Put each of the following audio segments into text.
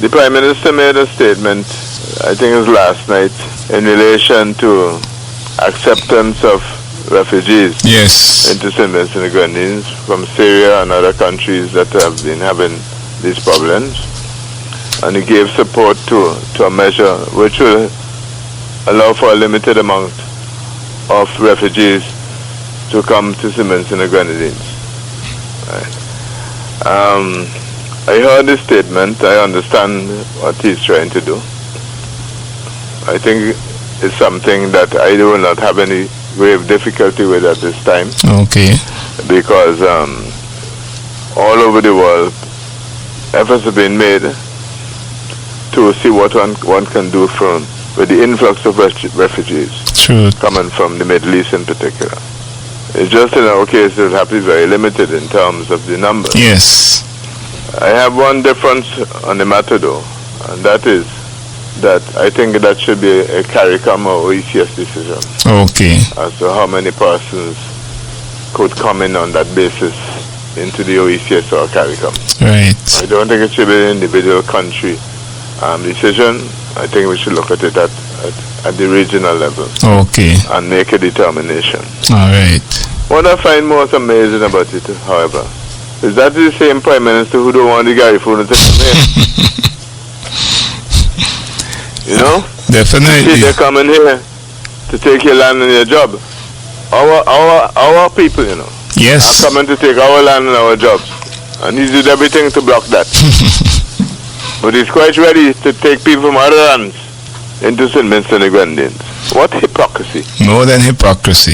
The Prime Minister made a statement, I think it was last night, in relation to acceptance of refugees into St. Vincent and the Grenadines from Syria and other countries that have been having these problems. And he gave support to a measure which will allow for a limited amount of refugees to come to St. Vincent and the Grenadines. Right. I heard his statement. I understand what he's trying to do. I think it's something that I do not have any grave difficulty with at this time. Okay. Because all over the world, efforts have been made to see what one can do with the influx of refugees coming from the Middle East in particular. It's just in our case it will have to be very limited in terms of the number. Yes. I have one difference on the matter though, and that is that I think that should be a CARICOM or OECS decision. Okay. As to how many persons could come in on that basis into the OECS or CARICOM. Right. I don't think it should be an individual country decision. I think we should look at it at the regional level. Okay. And make a determination. All right. What I find most amazing about it, however, is that the same Prime Minister who don't want the Garifuna to come in. You know? Definitely. They're coming here to take your land and your job. Our people, you know. Yes. Are coming to take our land and our jobs. And he did everything to block that. But he's quite ready to take people from other lands into St. Vincent and the Grenadines. What hypocrisy. More than hypocrisy.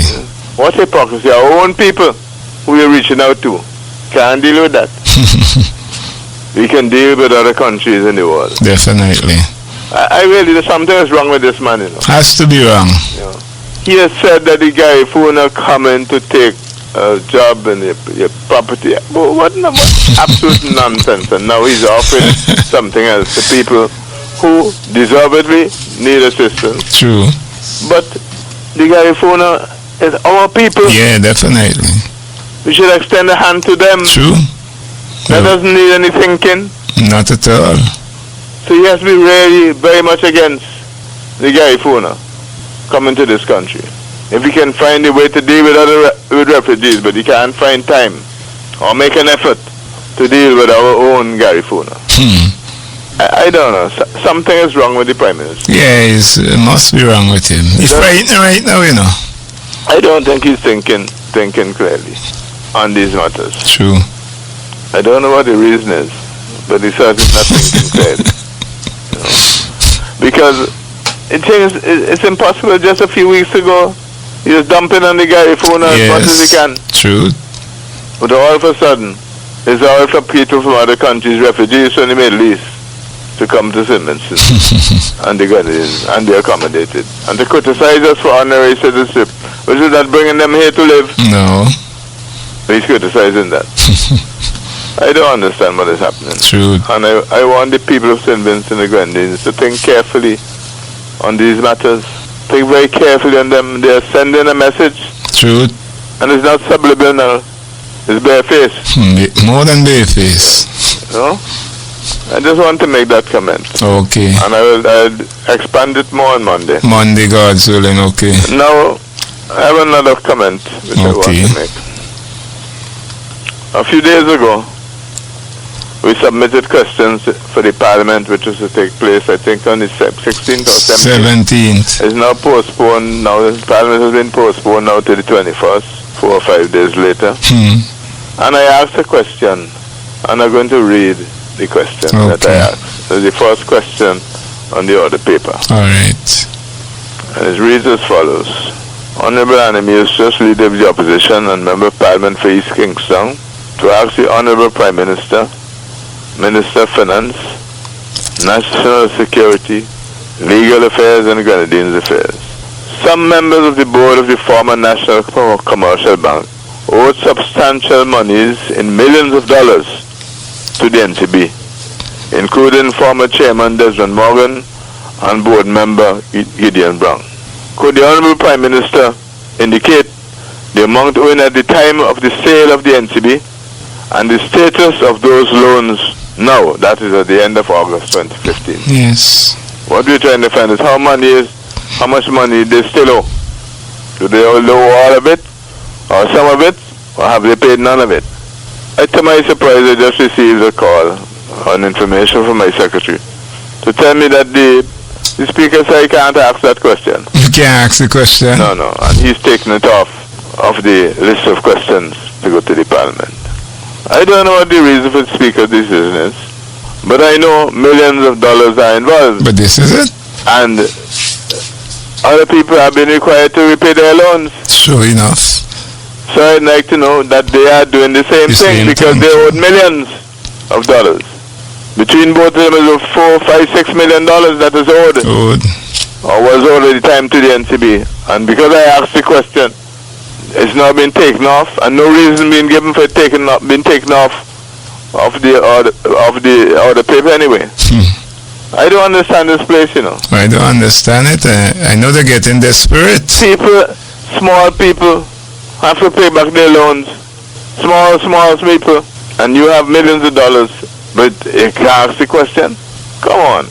What hypocrisy. Our own people who we're reaching out to can't deal with that. We can deal with other countries in the world. Definitely. I really, there's something is wrong with this man, you know. Has to be wrong. You know, he has said that the guy who not coming to take a job and your property. What absolute nonsense. And now he's offering something else to people who deservedly need assistance. True. But the Garifuna is our people. Yeah, definitely. We should extend a hand to them. True. That doesn't need any thinking. Not at all. So he has to be really very much against the Garifuna coming to this country. If he can find a way to deal with refugees, but he can't find time or make an effort to deal with our own Garifuna. I don't know. Something is wrong with the Prime Minister. Yeah, it must be wrong with him. He's frightened right now, you know. I don't think he's thinking clearly on these matters. True. I don't know what the reason is, but he's certainly not thinking clearly. You know? Because it's impossible. Just a few weeks ago, he was dumping on the Garifuna as much as he can. True. But all of a sudden, it's all for people from other countries, refugees from the Middle East, to come to St. Vincent and the Grenadines, and they're accommodated. And to criticize us for honorary citizenship, which is not bringing them here to live. No. He's criticizing that. I don't understand what is happening. True. And I want the people of St. Vincent and the Grenadines to think carefully on these matters. Think very carefully on them. They're sending a message. True. And it's not subliminal. It's barefaced. More than barefaced. You know? I just want to make that comment. Okay. And I'll expand it more on Monday. Monday, God's willing, okay. Now, I have another comment which I want to make. A few days ago, we submitted questions for the Parliament, which was to take place, I think, on the 16th or 17th. It's now postponed. Now the Parliament has been postponed now to the 21st, 4 or 5 days later. And I asked a question, and I'm going to read the question that I asked. So the first question on the order paper. All right. And it reads as follows. Honorable Anime Eustace, Leader of the Opposition and Member of Parliament for East Kingston, to ask the Honorable Prime Minister, Minister of Finance, National Security, Legal Affairs and Grenadines Affairs. Some members of the board of the former National Commercial Bank owed substantial monies in millions of dollars to the NCB, including former Chairman Desmond Morgan and board member Gideon Brown. Could the Honorable Prime Minister indicate the amount owing at the time of the sale of the NCB and the status of those loans No, that is at the end of August 2015. Yes. What we're trying to find is how much money they still owe. Do they owe all of it, or some of it, or have they paid none of it? To my surprise, I just received a call on information from my secretary to tell me that the speaker said I can't ask that question. You can't ask the question? No, and he's taken it off the list of questions to go to the parliament. I don't know what the reason for the speaker's decision is, but I know millions of dollars are involved. But this is it? And other people have been required to repay their loans. Sure enough. So I'd like to know that they are doing the same thing because they owed millions of dollars. Between both of them is $4, $5, $6 million that is owed. Or was owed at the time to the NCB. And because I asked the question, it's now been taken off, and no reason being given for it being taken off of the paper anyway. I don't understand this place, you know. I don't understand it. I know they're getting desperate. People, small people, have to pay back their loans. Small people. And you have millions of dollars. But you can ask the question? Come on.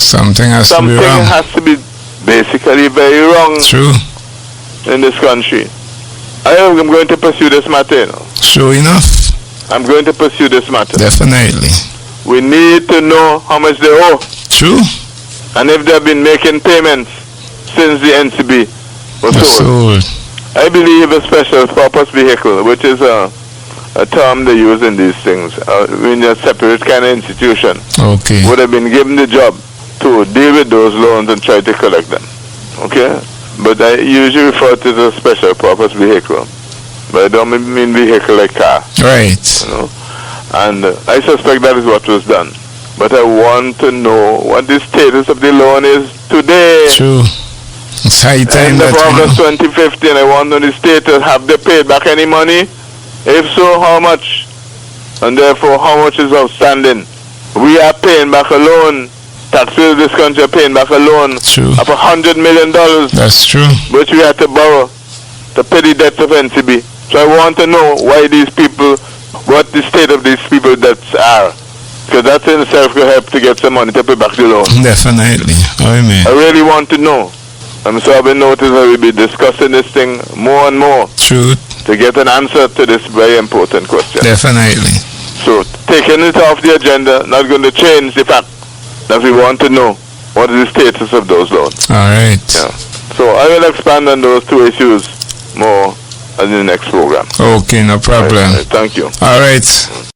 Something has to be wrong. Something has to be basically very wrong. True. In this country. I am going to pursue this matter, you know. Sure enough. I'm going to pursue this matter. Definitely. We need to know how much they owe. True. And if they've been making payments since the NCB was sold. I believe a special purpose vehicle, which is a term they use in these things, in a separate kind of institution, okay, would have been given the job to deal with those loans and try to collect them. Okay? But I usually refer to it as a special purpose vehicle. But I don't mean vehicle like car. Right. You know? And I suspect that is what was done. But I want to know what the status of the loan is today. True. It's high time End of that August 2015, I want to know the status. Have they paid back any money? If so, how much? And therefore, how much is outstanding? We are paying back a loan. Taxpayers of this country are paying back a loan of $100 million. That's true. Which we had to borrow to pay the debts of NCB. So I want to know why these people, what the state of these people debts are. Because that in itself will help to get some money to pay back the loan. Definitely. I really want to know. And so I've been noticing that we'll be discussing this thing more and more. True. To get an answer to this very important question. Definitely. So taking it off the agenda, not going to change the fact that we want to know what is the status of those loans. All right. Yeah. So I will expand on those two issues more in the next program. Okay, no problem. All right. Thank you. All right.